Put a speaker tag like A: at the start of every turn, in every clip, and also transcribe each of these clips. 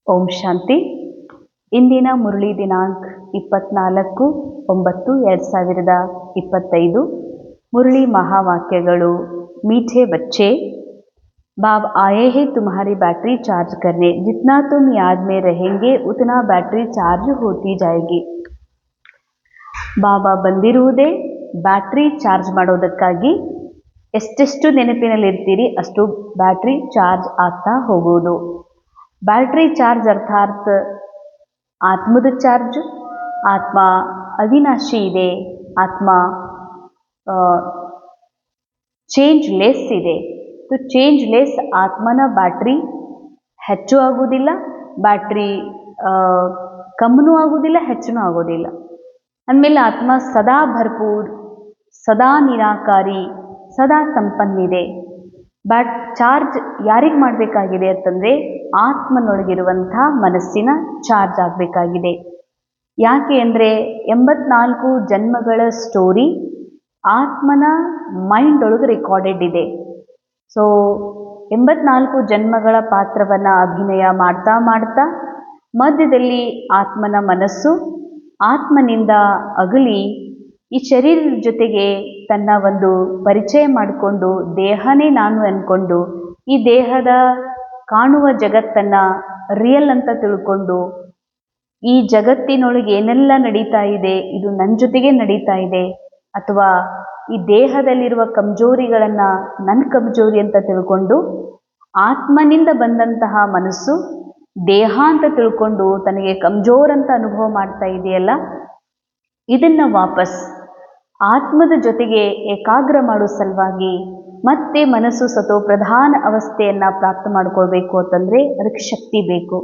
A: ಓಂ ಶಾಂತಿ. ಇಂದಿನ ಮುರಳಿ ದಿನಾಂಕ 24/9/2025. ಮುರಳಿ ಮಹಾವಾಕ್ಯಗಳು. मीठे बच्चे, बाब आए हैं तुम्हारी बैटरी चार्ज करने. जितना तुम याद में रहेंगे उतना बैटरी चार्ज होती जाएगी. ಬಾಬಾ ಬಂದಿರುವುದೇ ಬ್ಯಾಟ್ರಿ ಚಾರ್ಜ್ ಮಾಡೋದಕ್ಕಾಗಿ. ಎಷ್ಟೆಷ್ಟು ನೆನಪಿನಲ್ಲಿರ್ತೀರಿ ಅಷ್ಟು ಬ್ಯಾಟ್ರಿ ಚಾರ್ಜ್ ಆಗ್ತಾ ಹೋಗುವುದು. ಬ್ಯಾಟ್ರಿ ಚಾರ್ಜ್ ಅರ್ಥಾತ್ ಆತ್ಮದ ಚಾರ್ಜ್. ಆತ್ಮ ಅವಿನಾಶಿ ಇದೆ, ಆತ್ಮ ಚೇಂಜ್ ಲೆಸ್ ಇದೆ. ಚೇಂಜ್ ಲೆಸ್ ಆತ್ಮನ ಬ್ಯಾಟ್ರಿ ಹೆಚ್ಚು ಆಗುವುದಿಲ್ಲ, ಬ್ಯಾಟ್ರಿ ಕಮ್ಮನೂ ಆಗುವುದಿಲ್ಲ, ಹೆಚ್ಚನೂ ಆಗೋದಿಲ್ಲ. ಅಂದಮೇಲೆ ಆತ್ಮ ಸದಾ ಭರ್ಪೂರ್, ಸದಾ ನಿರಾಕಾರಿ, ಸದಾ ಸಂಪನ್ನಿದೆ. ಚಾರ್ಜ್ ಯಾರಿಗೆ ಮಾಡಬೇಕಾಗಿದೆ ಅಂತಂದರೆ ಆತ್ಮನೊಳಗಿರುವಂಥ ಮನಸ್ಸಿನ ಚಾರ್ಜ್ ಆಗಬೇಕಾಗಿದೆ. ಯಾಕೆ ಅಂದರೆ 84 ಜನ್ಮಗಳ ಸ್ಟೋರಿ ಆತ್ಮನ ಮೈಂಡ್ ಒಳಗೆ ರೆಕಾರ್ಡೆಡ್ ಇದೆ. ಸೊ 84 ಜನ್ಮಗಳ ಪಾತ್ರವನ್ನು ಅಭಿನಯ ಮಾಡ್ತಾ ಮಾಡ್ತಾ ಮಧ್ಯದಲ್ಲಿ ಆತ್ಮನ ಮನಸ್ಸು ಆತ್ಮನಿಂದ ಅಗಲಿ ಈ ಶರೀರದ ಜೊತೆಗೆ ತನ್ನ ಒಂದು ಪರಿಚಯ ಮಾಡಿಕೊಂಡು ದೇಹನೇ ನಾನು ಅಂದ್ಕೊಂಡು ಈ ದೇಹದ ಕಾಣುವ ಜಗತ್ತನ್ನು ರಿಯಲ್ ಅಂತ ತಿಳ್ಕೊಂಡು ಈ ಜಗತ್ತಿನೊಳಗೆ ಏನೆಲ್ಲ ನಡೀತಾ ಇದೆ ಇದು ನನ್ನ ಜೊತೆಗೆ ನಡೀತಾ ಇದೆ, ಅಥವಾ ಈ ದೇಹದಲ್ಲಿರುವ ಕಮ್ಜೋರಿಗಳನ್ನು ನನ್ನ ಕಮ್ಜೋರಿ ಅಂತ ತಿಳ್ಕೊಂಡು ಆತ್ಮನಿಂದ ಬಂದಂತಹ ಮನಸ್ಸು ದೇಹ ಅಂತ ತಿಳ್ಕೊಂಡು ತನಗೆ ಕಮ್ಜೋರ್ ಅಂತ ಅನುಭವ ಮಾಡ್ತಾ ಇದೆಯಲ್ಲ, ಇದನ್ನು ವಾಪಸ್ ಆತ್ಮದ ಜೊತೆಗೆ ಏಕಾಗ್ರ ಮಾಡೋ ಸಲುವಾಗಿ ಮತ್ತೆ ಮನಸ್ಸು ಸತೋ ಪ್ರಧಾನ ಅವಸ್ಥೆಯನ್ನು ಪ್ರಾಪ್ತ ಮಾಡ್ಕೊಳ್ಬೇಕು ಅಂತಂದರೆ ಅದಕ್ಕೆ ಶಕ್ತಿ ಬೇಕು.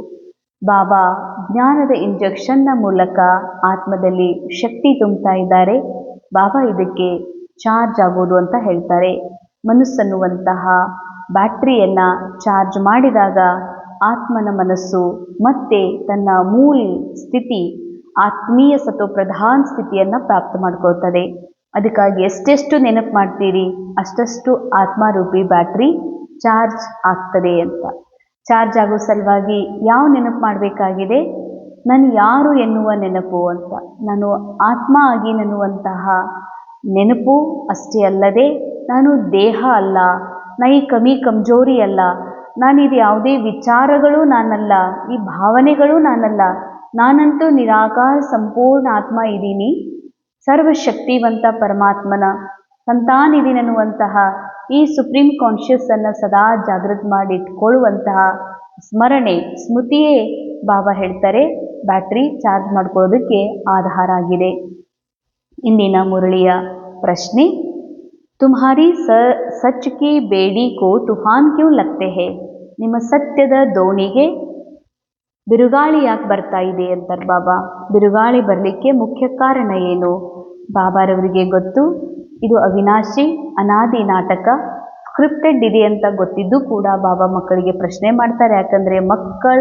A: ಬಾಬಾ ಜ್ಞಾನದ ಇಂಜೆಕ್ಷನ್ನ ಮೂಲಕ ಆತ್ಮದಲ್ಲಿ ಶಕ್ತಿ ತುಂಬ್ತಾ ಇದ್ದಾರೆ. ಬಾಬಾ ಇದಕ್ಕೆ ಚಾರ್ಜ್ ಆಗೋದು ಅಂತ ಹೇಳ್ತಾರೆ. ಮನಸ್ಸನ್ನುವಂತಹ ಬ್ಯಾಟ್ರಿಯನ್ನು ಚಾರ್ಜ್ ಮಾಡಿದಾಗ ಆತ್ಮನ ಮನಸ್ಸು ಮತ್ತೆ ತನ್ನ ಮೂಲ ಸ್ಥಿತಿ ಆತ್ಮೀಯ ಸತೋ ಪ್ರಧಾನ ಸ್ಥಿತಿಯನ್ನು ಪ್ರಾಪ್ತ ಮಾಡ್ಕೊಳ್ತದೆ. ಅದಕ್ಕಾಗಿ ಎಷ್ಟೆಷ್ಟು ನೆನಪು ಮಾಡ್ತೀರಿ ಅಷ್ಟಷ್ಟು ಆತ್ಮರೂಪಿ ಬ್ಯಾಟ್ರಿ ಚಾರ್ಜ್ ಆಗ್ತದೆ ಅಂತ. ಚಾರ್ಜ್ ಆಗೋ ಸಲುವಾಗಿ ಯಾವ ನೆನಪು ಮಾಡಬೇಕಾಗಿದೆ? ನಾನು ಯಾರು ಎನ್ನುವ ನೆನಪು ಅಂತ. ನಾನು ಆತ್ಮ ಆಗಿ ನನ್ನುವಂತಹ ನೆನಪು ಅಷ್ಟೇ ಅಲ್ಲದೆ ನಾನು ದೇಹ ಅಲ್ಲ, ನಾ ಈ ಕಮ್ಜೋರಿ ಅಲ್ಲ, ನಾನಿದು ಯಾವುದೇ ವಿಚಾರಗಳು ನಾನಲ್ಲ, ಈ ಭಾವನೆಗಳು ನಾನಲ್ಲ, ನಾನಂತೂ ನಿರಾಕಾರ ಸಂಪೂರ್ಣ ಆತ್ಮ ಇದ್ದೀನಿ, ಸರ್ವಶಕ್ತಿವಂತ ಪರಮಾತ್ಮನ ಸಂತಾನಿದ್ದೀನಿ ಅನ್ನುವಂತಹ ಈ ಸುಪ್ರೀಂ ಕಾನ್ಷಿಯಸ್ಸನ್ನು ಸದಾ ಜಾಗೃತ ಮಾಡಿಟ್ಕೊಳ್ಳುವಂತಹ ಸ್ಮೃತಿಯೇ ಬಾಬಾ ಹೇಳ್ತಾರೆ ಬ್ಯಾಟ್ರಿ ಚಾರ್ಜ್ ಮಾಡ್ಕೊಳ್ಳೋದಕ್ಕೆ ಆಧಾರ ಆಗಿದೆ. ಇಂದಿನ ಮುರಳಿಯ ಪ್ರಶ್ನೆ, ತುಮ್ಹಾರಿ ಸಚ್ ಕಿ ಬೇಡಿ ಕೋ ತುಫಾನ್ ಕ್ಯೂ ಲಗ್ತೆ ಹೇ? ನಿಮ್ಮ ಸತ್ಯದ ದೋಣಿಗೆ ಬಿರುಗಾಳಿ ಯಾಕೆ ಬರ್ತಾ ಇದೆ ಅಂತಾರೆ ಬಾಬಾ. ಬಿರುಗಾಳಿ ಬರಲಿಕ್ಕೆ ಮುಖ್ಯ ಕಾರಣ ಏನು? ಬಾಬಾರವರಿಗೆ ಗೊತ್ತು, ಇದು ಅವಿನಾಶಿ ಅನಾದಿ ನಾಟಕ, ಸ್ಕ್ರಿಪ್ಟೆಡ್ ಇದೆ ಅಂತ ಗೊತ್ತಿದ್ದು ಕೂಡ ಬಾಬಾ ಮಕ್ಕಳಿಗೆ ಪ್ರಶ್ನೆ ಮಾಡ್ತಾರೆ. ಯಾಕಂದರೆ ಮಕ್ಕಳ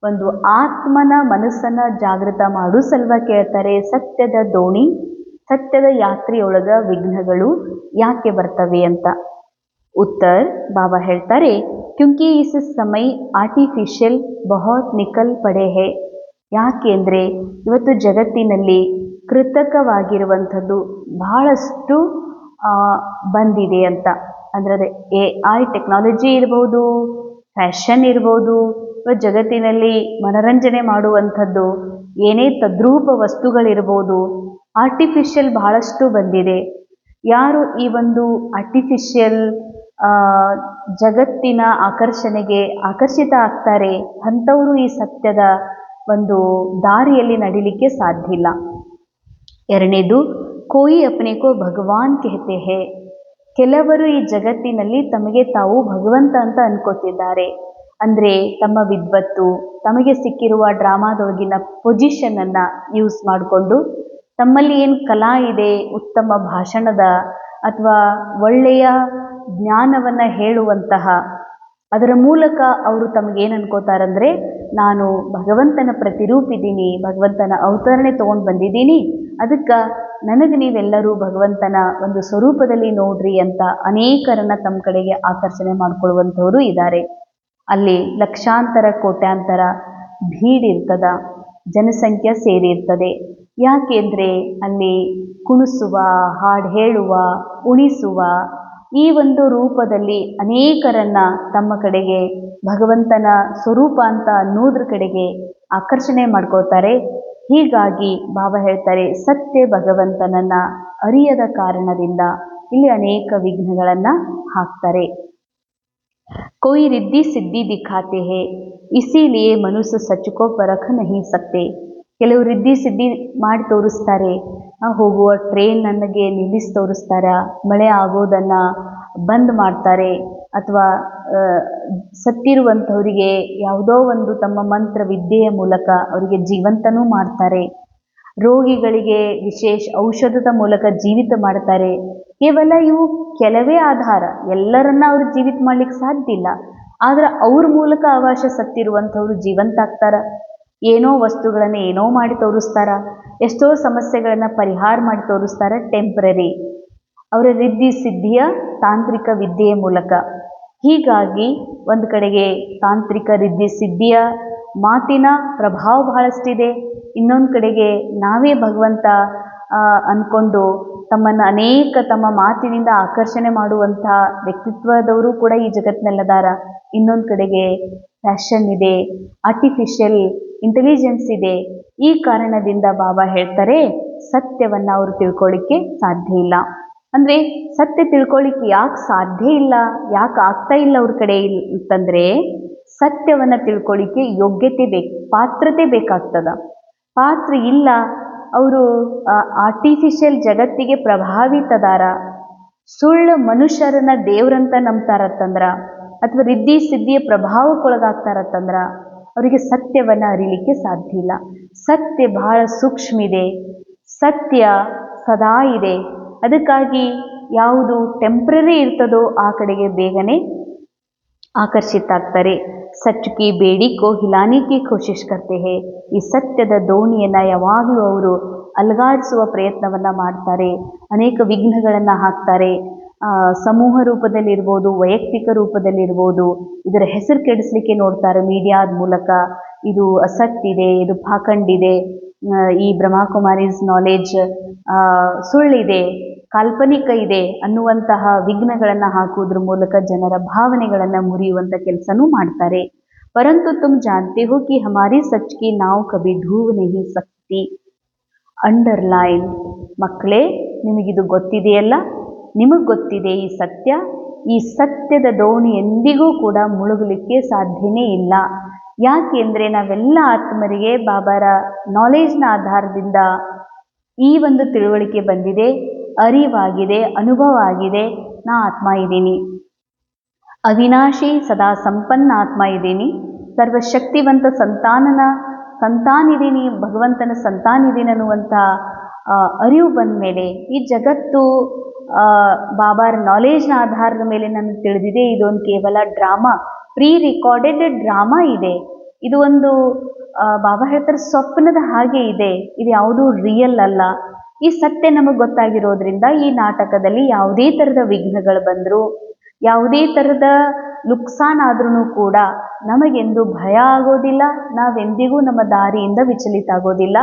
A: ಒಂದು ಆತ್ಮನ ಮನಸ್ಸನ್ನು ಜಾಗೃತ ಮಾಡೋ ಸಲುವಾಗಿ ಕೇಳ್ತಾರೆ, ಸತ್ಯದ ದೋಣಿ, ಸತ್ಯದ ಯಾತ್ರೆಯೊಳಗ ವಿಘ್ನಗಳು ಯಾಕೆ ಬರ್ತವೆ ಅಂತ. ಉತ್ತರ ಬಾಬಾ ಹೇಳ್ತಾರೆ, ಕ್ಯೂಂಕಿ ಇಸ್ ಸಮಯ ಆರ್ಟಿಫಿಷಿಯಲ್ ಬಹುತ್ ನಿಕಲ್ ಪಡೆ ಹೇ. ಯಾಕೆ ಅಂದರೆ ಇವತ್ತು ಜಗತ್ತಿನಲ್ಲಿ ಕೃತಕವಾಗಿರುವಂಥದ್ದು ಬಹಳಷ್ಟು ಬಂದಿದೆ ಅಂತ. ಅಂದರೆ ಅದೇ AI ಟೆಕ್ನಾಲಜಿ ಇರ್ಬೋದು, ಫ್ಯಾಷನ್ ಇರ್ಬೋದು, ಇವತ್ತು ಜಗತ್ತಿನಲ್ಲಿ ಮನರಂಜನೆ ಮಾಡುವಂಥದ್ದು ಏನೇ ತದ್ರೂಪ ವಸ್ತುಗಳಿರ್ಬೋದು, ಆರ್ಟಿಫಿಷಿಯಲ್ ಬಹಳಷ್ಟು ಬಂದಿದೆ. ಯಾರು ಈ ಒಂದು ಆರ್ಟಿಫಿಷಿಯಲ್ ಜಗತ್ತಿನ ಆಕರ್ಷಣೆಗೆ ಆಕರ್ಷಿತ ಆಗ್ತಾರೆ ಅಂಥವರು ಈ ಸತ್ಯದ ಒಂದು ದಾರಿಯಲ್ಲಿ ನಡಿಲಿಕ್ಕೆ ಸಾಧ್ಯ ಇಲ್ಲ. ಎರಡನೇದು, ಕೋಯಿ ಅಪ್ನೆ ಕೋ ಭಗವಾನ್ ಕೆಹತೆ ಹೇ. ಕೆಲವರು ಈ ಜಗತ್ತಿನಲ್ಲಿ ತಮಗೆ ತಾವು ಭಗವಂತ ಅಂತ ಅನ್ಕೋತಿದ್ದಾರೆ. ಅಂದರೆ ತಮ್ಮ ವಿದ್ವತ್ತು, ತಮಗೆ ಸಿಕ್ಕಿರುವ ಡ್ರಾಮಾದೊಳಗಿನ ಪೊಸಿಷನನ್ನು ಯೂಸ್ ಮಾಡಿಕೊಂಡು ತಮ್ಮಲ್ಲಿ ಏನು ಕಲಾ ಇದೆ, ಉತ್ತಮ ಭಾಷಣದ ಅಥವಾ ಒಳ್ಳೆಯ ಜ್ಞಾನವನ್ನು ಹೇಳುವಂತಹ ಅದರ ಮೂಲಕ ಅವರು ತಮಗೇನು ಅನ್ಕೋತಾರಂದರೆ, ನಾನು ಭಗವಂತನ ಪ್ರತಿರೂಪಿದ್ದೀನಿ, ಭಗವಂತನ ಅವತರಣೆ ತೊಗೊಂಡು ಬಂದಿದ್ದೀನಿ, ಅದಕ್ಕೆ ನನಗೆ ನೀವೆಲ್ಲರೂ ಭಗವಂತನ ಒಂದು ಸ್ವರೂಪದಲ್ಲಿ ನೋಡ್ರಿ ಅಂತ ಅನೇಕರನ್ನು ತಮ್ಮ ಕಡೆಗೆ ಆಕರ್ಷಣೆ ಮಾಡಿಕೊಳ್ಳುವಂಥವರು ಇದ್ದಾರೆ. ಅಲ್ಲಿ ಲಕ್ಷಾಂತರ ಕೋಟ್ಯಾಂತರ ಭೀಡಿರ್ತದ, ಜನಸಂಖ್ಯೆ ಸೇರಿರ್ತದೆ. ಯಾಕೆಂದರೆ ಅಲ್ಲಿ ಕುಣಿಸುವ, ಹಾಡು ಹೇಳುವ, ಉಣಿಸುವ ಈ ಒಂದು ರೂಪದಲ್ಲಿ ಅನೇಕರನ್ನ ತಮ್ಮ ಕಡೆಗೆ ಭಗವಂತನ ಸ್ವರೂಪ ಅಂತ ಅನ್ನೋದ್ರ ಕಡೆಗೆ ಆಕರ್ಷಣೆ ಮಾಡ್ಕೋತಾರೆ. ಹೀಗಾಗಿ ಬಾಬಾ ಹೇಳ್ತಾರೆ, ಸತ್ಯ ಭಗವಂತನನ್ನ ಅರಿಯದ ಕಾರಣದಿಂದ ಇಲ್ಲಿ ಅನೇಕ ವಿಘ್ನಗಳನ್ನು ಹಾಕ್ತಾರೆ. कोई रिद्धि सिद्धि दिखाते हैं, इसीलिए मनुष्य सच को परख नहीं सकते. ಕೆಲವು ರಿದ್ಧಿ ಸಿದ್ಧಿ ಮಾಡಿ ತೋರಿಸ್ತಾರೆ. ಹೋಗುವ ಟ್ರೈನ್ ನನಗೆ ನಿಲ್ಲಿಸಿ ತೋರಿಸ್ತಾರ, ಮಳೆ ಆಗೋದನ್ನು ಬಂದ್ ಮಾಡ್ತಾರೆ, ಅಥವಾ ಸತ್ತಿರುವಂಥವರಿಗೆ ಯಾವುದೋ ಒಂದು ತಮ್ಮ ಮಂತ್ರ ವಿದ್ಯೆಯ ಮೂಲಕ ಅವರಿಗೆ ಜೀವಂತನೂ ಮಾಡ್ತಾರೆ. ರೋಗಿಗಳಿಗೆ ವಿಶೇಷ ಔಷಧದ ಮೂಲಕ ಜೀವಿತ ಮಾಡ್ತಾರೆ. ಕೇವಲ ಇವು ಕೆಲವೇ ಆಧಾರ, ಎಲ್ಲರನ್ನ ಅವರು ಜೀವಿತ ಮಾಡ್ಲಿಕ್ಕೆ ಸಾಧ್ಯ ಇಲ್ಲ. ಆದ್ರೆ ಅವ್ರ ಮೂಲಕ ಅವಶ್ಯ ಸತ್ತಿರುವಂಥವ್ರು ಜೀವಂತ ಆಗ್ತಾರ. ಏನೋ ವಸ್ತುಗಳನ್ನು ಏನೋ ಮಾಡಿ ತೋರಿಸ್ತಾರ, ಎಷ್ಟೋ ಸಮಸ್ಯೆಗಳನ್ನು ಪರಿಹಾರ ಮಾಡಿ ತೋರಿಸ್ತಾರ. ಟೆಂಪ್ರರಿ ಅವರ ರಿದ್ಧಿ ಸಿದ್ಧಿಯ ತಾಂತ್ರಿಕ ವಿದ್ಯೆಯ ಮೂಲಕ. ಹೀಗಾಗಿ ಒಂದು ಕಡೆಗೆ ತಾಂತ್ರಿಕ ರಿದ್ಧಿ ಸಿದ್ಧಿಯ ಮಾತಿನ ಪ್ರಭಾವ ಬಹಳಷ್ಟಿದೆ. ಇನ್ನೊಂದು ಕಡೆಗೆ ನಾವೇ ಭಗವಂತ ಅಂದ್ಕೊಂಡು ತಮ್ಮನ್ನು ಅನೇಕ ತಮ್ಮ ಮಾತಿನಿಂದ ಆಕರ್ಷಣೆ ಮಾಡುವಂಥ ವ್ಯಕ್ತಿತ್ವದವರು ಕೂಡ ಈ ಜಗತ್ತಿನಲ್ಲದಾರ. ಇನ್ನೊಂದು ಕಡೆಗೆ ಫ್ಯಾಷನ್ ಇದೆ, ಆರ್ಟಿಫಿಷಿಯಲ್ ಇಂಟೆಲಿಜೆನ್ಸ್ ಇದೆ. ಈ ಕಾರಣದಿಂದ ಬಾಬಾ ಹೇಳ್ತಾರೆ, ಸತ್ಯವನ್ನು ಅವರು ತಿಳ್ಕೊಳ್ಳಿಕ್ಕೆ ಸಾಧ್ಯ ಇಲ್ಲ. ಅಂದರೆ ಸತ್ಯ ತಿಳ್ಕೊಳ್ಳಿಕ್ಕೆ ಯಾಕೆ ಸಾಧ್ಯ ಇಲ್ಲ, ಯಾಕೆ ಆಗ್ತಾ ಇಲ್ಲ ಅವ್ರ ಕಡೆ ಅಂತಂದರೆ, ಸತ್ಯವನ್ನು ತಿಳ್ಕೊಳ್ಳಿಕ್ಕೆ ಯೋಗ್ಯತೆ ಬೇಕು, ಪಾತ್ರತೆ ಬೇಕಾಗ್ತದ. ಪಾತ್ರ ಇಲ್ಲ, ಅವರು ಆರ್ಟಿಫಿಷಿಯಲ್ ಜಗತ್ತಿಗೆ ಪ್ರಭಾವಿತದಾರ, ಸುಳ್ಳು ಮನುಷ್ಯರನ್ನ ದೇವ್ರಂತ ನಂಬ್ತಾರತ್ತಂದ್ರ, ಅಥವಾ ರಿದ್ಧಿ ಸಿದ್ಧಿಯ ಪ್ರಭಾವಕ್ಕೊಳಗಾಗ್ತಾರತ್ತಂದ್ರ ಅವರಿಗೆ ಸತ್ಯವನ್ನು ಅರಿಲಿಕ್ಕೆ ಸಾಧ್ಯ ಇಲ್ಲ. ಸತ್ಯ ಬಹಳ ಸೂಕ್ಷ್ಮ ಇದೆ, ಸತ್ಯ ಸದಾ ಇದೆ. ಅದಕ್ಕಾಗಿ ಯಾವುದು ಟೆಂಪ್ರರಿ ಇರ್ತದೋ ಆ ಕಡೆಗೆ ಬೇಗನೆ ಆಕರ್ಷಿತ ಆಗ್ತಾರೆ. ಸಚ್ ಕಿ ಬೇಡಿ ಕೋ ಹಿಲಾನೆ ಕಿ ಕೋಶಿಶ್ ಕರ್ತೆ ಹೇ. ಈ ಸತ್ಯದ ದೋಣಿಯನ್ನು ಯಾವಾಗಲೂ ಅವರು ಅಲುಗಾಡಿಸುವ ಪ್ರಯತ್ನವನ್ನು ಮಾಡ್ತಾರೆ, ಅನೇಕ ವಿಘ್ನಗಳನ್ನು ಹಾಕ್ತಾರೆ. ಸಮೂಹ ರೂಪದಲ್ಲಿರ್ಬೋದು, ವೈಯಕ್ತಿಕ ರೂಪದಲ್ಲಿರ್ಬೋದು, ಇದರ ಹೆಸರು ಕೆಡಿಸ್ಲಿಕ್ಕೆ ನೋಡ್ತಾರೆ ಮೀಡಿಯಾದ ಮೂಲಕ. ಇದು ಅಸತ್ತಿದೆ, ಇದು ಪಾಖಂಡಿದೆ, ಈ ಬ್ರಹ್ಮಕುಮಾರೀಸ್ ನಾಲೆಜ್ ಸುಳ್ಳಿದೆ, ಕಾಲ್ಪನಿಕ ಇದೆ ಅನ್ನುವಂತಹ ವಿಘ್ನಗಳನ್ನು ಹಾಕುವುದ್ರ ಮೂಲಕ ಜನರ ಭಾವನೆಗಳನ್ನು ಮುರಿಯುವಂಥ ಕೆಲಸನೂ ಮಾಡ್ತಾರೆ. ಪರಂತು ತುಮ್ ಜಾನ್ತೆ ಹೋ ಕಿ ಹಮಾರಿ ಸಚ್ ಕಿ ನಾವ್ ಕಭಿ ಡೂಬ್ ನಹೀ ಸಕ್ತಿ. ಅಂಡರ್ಲೈನ್, ಮಕ್ಕಳೇ ನಿಮಗಿದು ಗೊತ್ತಿದೆಯಲ್ಲ, ನಿಮಗೆ ಗೊತ್ತಿದೆ ಈ ಸತ್ಯ. ಈ ಸತ್ಯದ ದೋಣಿ ಎಂದಿಗೂ ಕೂಡ ಮುಳುಗಲಿಕ್ಕೆ ಸಾಧ್ಯನೇ ಇಲ್ಲ. ಯಾಕೆಂದರೆ ನಾವೆಲ್ಲ ಆತ್ಮರಿಗೆ ಬಾಬಾರ ನಾಲೆಜ್ನ ಆಧಾರದಿಂದ ಈ ಒಂದು ತಿಳುವಳಿಕೆ ಬಂದಿದೆ, ಅರಿವಾಗಿದೆ, ಅನುಭವ ಆಗಿದೆ. ನಾ ಆತ್ಮ ಇದ್ದೀನಿ, ಅವಿನಾಶಿ ಸದಾ ಸಂಪನ್ನ ಆತ್ಮ ಇದ್ದೀನಿ, ಸರ್ವಶಕ್ತಿವಂತ ಸಂತಾನಿದ್ದೀನಿ, ಭಗವಂತನ ಸಂತಾನಿದ್ದೀನಿ ಅನ್ನುವಂಥ ಅರಿವು ಬಂದ ಮೇಲೆ ಈ ಜಗತ್ತು ಬಾಬಾರ ನಾಲೆಜ್ನ ಆಧಾರದ ಮೇಲೆ ನಮಗೆ ತಿಳಿದಿದೆ. ಇದೊಂದು ಕೇವಲ ಡ್ರಾಮಾ, ಪ್ರೀ ರಿಕಾರ್ಡೆಡ್ ಡ್ರಾಮಾ ಇದೆ. ಇದು ಒಂದು ಬಾಬಾ ಹೇಳ್ತಾರೆ ಸ್ವಪ್ನದ ಹಾಗೆ ಇದೆ, ಇದು ಯಾವುದೂ ರಿಯಲ್ ಅಲ್ಲ. ಈ ಸತ್ಯ ನಮಗೆ ಗೊತ್ತಾಗಿರೋದ್ರಿಂದ ಈ ನಾಟಕದಲ್ಲಿ ಯಾವುದೇ ಥರದ ವಿಘ್ನಗಳು ಬಂದರೂ, ಯಾವುದೇ ಥರದ ನುಕ್ಸಾನ್ ಆದ್ರೂ ಕೂಡ ನಮಗೆಂದು ಭಯ ಆಗೋದಿಲ್ಲ. ನಾವೆಂದಿಗೂ ನಮ್ಮ ದಾರಿಯಿಂದ ವಿಚಲಿತ ಆಗೋದಿಲ್ಲ.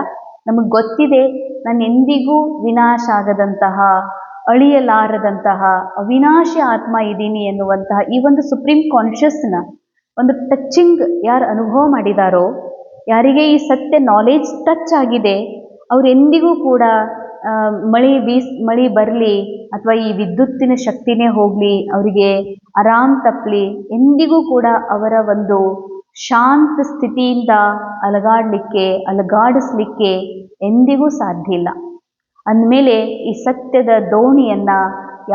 A: ನಮಗೆ ಗೊತ್ತಿದೆ ನಾನು ಎಂದಿಗೂ ವಿನಾಶ ಆಗದಂತಹ, ಅಳಿಯಲಾರದಂತಹ ಅವಿನಾಶಿ ಆತ್ಮ ಇದ್ದೀನಿ ಎನ್ನುವಂತಹ ಈ ಒಂದು ಸುಪ್ರೀಂ ಕಾನ್ಷಿಯಸ್ನ ಒಂದು ಟಚ್ಚಿಂಗ್ ಯಾರು ಅನುಭವ ಮಾಡಿದಾರೋ, ಯಾರಿಗೆ ಈ ಸತ್ಯ ನಾಲೆಜ್ ಟಚ್ ಆಗಿದೆ, ಅವರೆಂದಿಗೂ ಕೂಡ ಮಳೆ ಬರಲಿ ಅಥವಾ ಈ ವಿದ್ಯುತ್ತಿನ ಶಕ್ತಿನೇ ಹೋಗಲಿ, ಅವರಿಗೆ ಆರಾಮ್ ತಪ್ಪಲಿ, ಎಂದಿಗೂ ಕೂಡ ಅವರ ಒಂದು ಶಾಂತ ಸ್ಥಿತಿಯಿಂದ ಅಲಗಾಡಿಸ್ಲಿಕ್ಕೆ ಎಂದಿಗೂ ಸಾಧ್ಯ ಇಲ್ಲ. ಅಂದಮೇಲೆ ಈ ಸತ್ಯದ ದೋಣಿಯನ್ನು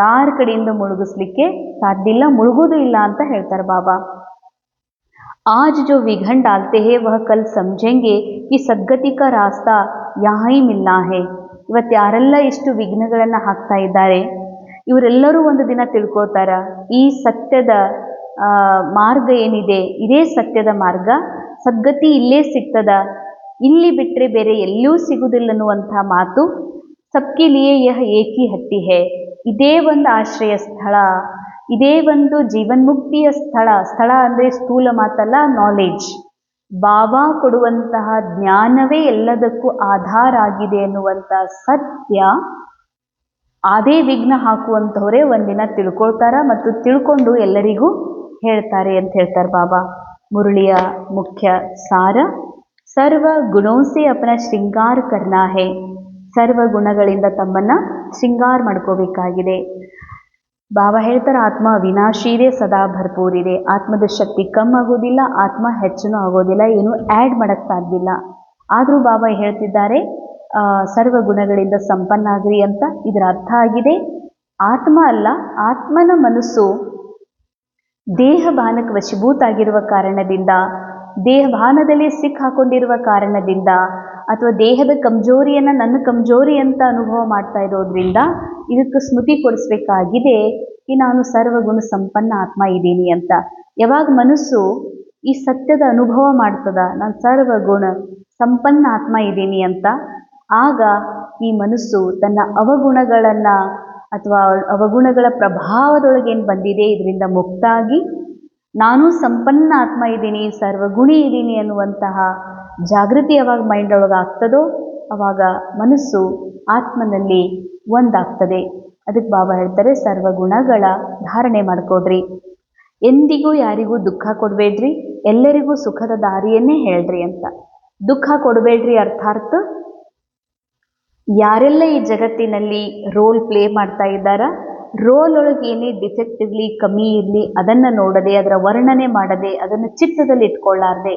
A: ಯಾರ ಕಡೆಯಿಂದ ಮುಳುಗಿಸ್ಲಿಕ್ಕೆ ಸಾಧ್ಯ ಇಲ್ಲ, ಮುಳುಗೋದು ಇಲ್ಲ ಅಂತ ಹೇಳ್ತಾರೆ ಬಾಬಾ. आज जो विघन डालते हैं वह कल समझेंगे कि सद्गति का रास्ता यहाँ ही मिलना है. ಇವತ್ತು ಯಾರೆಲ್ಲ ಇಷ್ಟು ವಿಘ್ನಗಳನ್ನು ಹಾಕ್ತಾ ಇದ್ದಾರೆ, ಇವರೆಲ್ಲರೂ ಒಂದು ದಿನ ತಿಳ್ಕೊಳ್ತಾರ ಈ ಸತ್ಯದ ಮಾರ್ಗ ಏನಿದೆ, ಇದೇ ಸತ್ಯದ ಮಾರ್ಗ, ಸದ್ಗತಿ ಇಲ್ಲೇ ಸಿಗ್ತದ, ಇಲ್ಲಿ ಬಿಟ್ಟರೆ ಬೇರೆ ಎಲ್ಲೂ ಸಿಗುವುದಿಲ್ಲ ಅನ್ನುವಂಥ ಮಾತು. ಸಬ್ಕಿ ಲಿಯೇ ಯಹ ಏಕಿ ಹಟ್ಟಿ ಹೇ, ಇದೇ ಒಂದು ಆಶ್ರಯ ಸ್ಥಳ, ಇದೇ ಒಂದು ಜೀವನ್ಮುಕ್ತಿಯ ಸ್ಥಳ ಅಂದರೆ ಸ್ಥೂಲ ಮಾತಲ್ಲ, ನಾಲೆಡ್ಜ್. ಬಾಬಾ ಕೊಡುವಂತಹ ಜ್ಞಾನವೇ ಎಲ್ಲದಕ್ಕೂ ಆಧಾರ ಆಗಿದೆ ಎನ್ನುವಂಥ ಸತ್ಯ ಅದೇ ವಿಘ್ನ ಹಾಕುವಂಥವರೇ ಒಂದಿನ ತಿಳ್ಕೊಳ್ತಾರ ಮತ್ತು ತಿಳ್ಕೊಂಡು ಎಲ್ಲರಿಗೂ ಹೇಳ್ತಾರೆ ಅಂತ ಹೇಳ್ತಾರೆ ಬಾಬಾ. ಮುರಳಿಯ ಮುಖ್ಯ ಸಾರ, ಸರ್ವ ಗುಣೋಸೆ ಅಪನ ಶೃಂಗಾರ ಕರ್ನಾ ಹೇ. ಸರ್ವ ಗುಣಗಳಿಂದ ತಮ್ಮನ್ನ ಶೃಂಗಾರ ಮಾಡ್ಕೋಬೇಕಾಗಿದೆ. ಬಾಬಾ ಹೇಳ್ತಾರೆ ಆತ್ಮ ಅವಿನಾಶಿ ಇದೆ, ಸದಾ ಭರ್ಪೂರ್ ಇದೆ. ಆತ್ಮದ ಶಕ್ತಿ ಕಮ್ಮಿ ಆಗೋದಿಲ್ಲ, ಆತ್ಮ ಹೆಚ್ಚೂ ಆಗೋದಿಲ್ಲ, ಏನು ಆ್ಯಡ್ ಮಾಡಕ್ಕೆ ಸಾಧ್ಯ ಇಲ್ಲ. ಆದರೂ ಬಾಬಾ ಹೇಳ್ತಿದ್ದಾರೆ ಸರ್ವ ಗುಣಗಳಿಂದ ಸಂಪನ್ನಾಗ್ರಿ ಅಂತ. ಇದರ ಅರ್ಥ ಆಗಿದೆ ಆತ್ಮ ಅಲ್ಲ, ಆತ್ಮನ ಮನಸ್ಸು ದೇಹಭಾನಕ್ಕೆ ವಶೀಭೂತ ಆಗಿರುವ ಕಾರಣದಿಂದ, ದೇಹಭಾನದಲ್ಲಿ ಸಿಕ್ಕಾಕೊಂಡಿರುವ ಕಾರಣದಿಂದ, ಅಥವಾ ದೇಹದ ಕಮ್ಜೋರಿಯನ್ನು ನನ್ನ ಕಮ್ಜೋರಿ ಅಂತ ಅನುಭವ ಮಾಡ್ತಾ ಇರೋದ್ರಿಂದ ಇದಕ್ಕೆ ಸ್ಮೃತಿ ಕೊಡಿಸ್ಬೇಕಾಗಿದೆ ಈ ನಾನು ಸರ್ವಗುಣ ಸಂಪನ್ನ ಆತ್ಮ ಇದ್ದೀನಿ ಅಂತ. ಯಾವಾಗ ಮನಸ್ಸು ಈ ಸತ್ಯದ ಅನುಭವ ಮಾಡ್ತದ ನಾನು ಸರ್ವಗುಣ ಸಂಪನ್ನ ಆತ್ಮ ಇದ್ದೀನಿ ಅಂತ, ಆಗ ಈ ಮನಸ್ಸು ತನ್ನ ಅವಗುಣಗಳನ್ನು ಅಥವಾ ಅವಗುಣಗಳ ಪ್ರಭಾವದೊಳಗೆ ಏನು ಬಂದಿದೆ ಇದರಿಂದ ಮುಕ್ತಾಗಿ ನಾನು ಸಂಪನ್ನ ಆತ್ಮ ಇದ್ದೀನಿ, ಸರ್ವಗುಣಿ ಇದ್ದೀನಿ ಅನ್ನುವಂತಹ ಜಾಗೃತಿ ಯಾವಾಗ ಮೈಂಡ್ ಒಳಗೆ ಆಗ್ತದೋ ಆವಾಗ ಮನಸ್ಸು ಆತ್ಮನಲ್ಲಿ ಒಂದಾಗ್ತದೆ. ಅದಕ್ಕೆ ಬಾಬಾ ಹೇಳ್ತಾರೆ ಸರ್ವಗುಣಗಳ ಧಾರಣೆ ಮಾಡ್ಕೊಡ್ರಿ, ಎಂದಿಗೂ ಯಾರಿಗೂ ದುಃಖ ಕೊಡಬೇಡ್ರಿ, ಎಲ್ಲರಿಗೂ ಸುಖದ ದಾರಿಯನ್ನೇ ಹೇಳ್ರಿ ಅಂತ. ದುಃಖ ಕೊಡಬೇಡ್ರಿ ಅರ್ಥಾತ್ ಯಾರೆಲ್ಲ ಈ ಜಗತ್ತಿನಲ್ಲಿ ರೋಲ್ ಪ್ಲೇ ಮಾಡ್ತಾ ಇದ್ದಾರ, ರೋಲ್ ಒಳಗೆ ಏನೇ ಡಿಫೆಕ್ಟ್ ಇರಲಿ, ಕಮ್ಮಿ ಇರಲಿ, ಅದನ್ನು ನೋಡದೆ, ಅದರ ವರ್ಣನೆ ಮಾಡದೆ, ಅದನ್ನು ಚಿತ್ತದಲ್ಲಿ ಇಟ್ಕೊಳ್ಳಾರ್ದೆ,